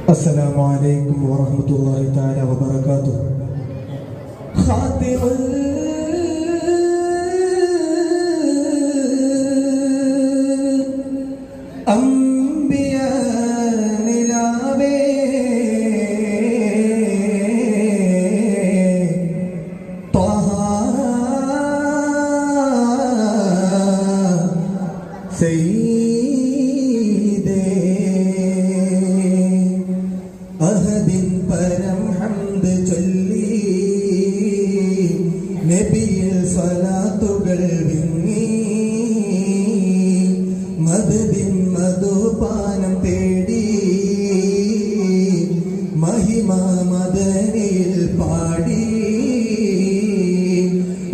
السلام عليكم ورحمة الله تعالى وبركاته. خاتم الأنبياء نلابي طه سيدي അഹദിൻ പരം ഹംദ് ചൊല്ലി നബിയിൽ സ്വലാത്തുകൾ വിങ്ങി മദദിൻ മധുപാനം തേടി മഹിമ മദനിൽ പാടി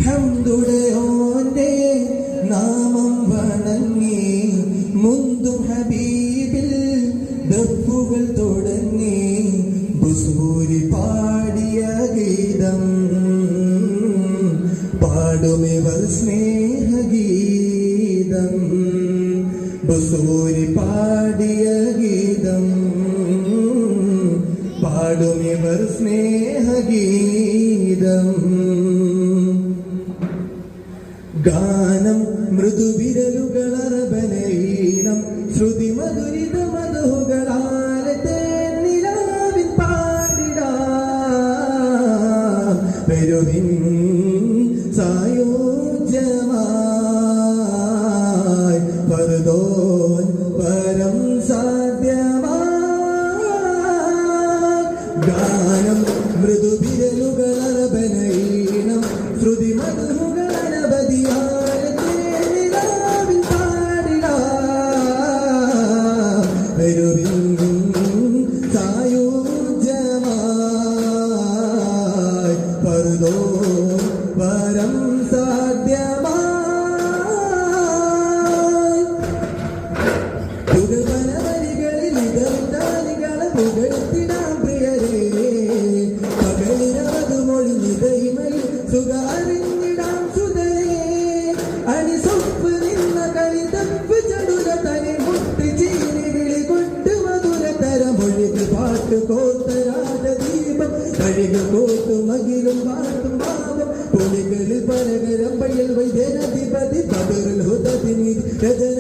ഹംദുടയോന്റെ നാമം വണങ്ങി മുന്തും ഹബീബിൽ ദഫുകൾ തുടങ്ങി ബുസൂരി പാടിയ ഗീതം പാടുമിവർ സ്നേഹഗീതം ബുസൂരി പാടിയ ഗീതം പാടുമിവർ സ്നേഹഗീതം ഗാനം മൃദുവിരലുകൾ അറബനീണം ശ്രുതി മധുരിത മധുകളാലെ തേനിലാവിൻ പാടിടാം പെരുവിൻ സായോജ്യമായി പർദോൻ പരം സാധ്യമായി ഗാനം മൃദുവിരലുകൾ അറബനീണം ശ്രുതി മധുകൾ അനവധിയാലെ തേനിലാവിൻ പാടിടാം പെരുവിൻ സായോജ്യമായി പർദോ പരം സാധ്യമായി പുകവന വരികളിൽ ഇതറിതാലികളെ പുകഴ്ത്തിടാം പ്രിയരേ പകലിരവത് മൊഴിഞ്ഞിതൈമയിൽ സുഖാറിഞ്ഞിടാം സുതരേ അണിസൊപ്പ് നിന്ന കളിതപ്പ് ചടുല തനി മുട്ടി ചീനി വിളി കൊണ്ട് മധുര തരം മൊഴിക്ക് പാട്ട് കോത്തരാജ ദീപം കഴികൾ കോത്തു മകിലും പാട്ടും ഭാവം പൊളികളിൽ പരകരം പയ്യൽ വൈദ്യനധിപതി പകരുൽ ഹുദതിനി രചന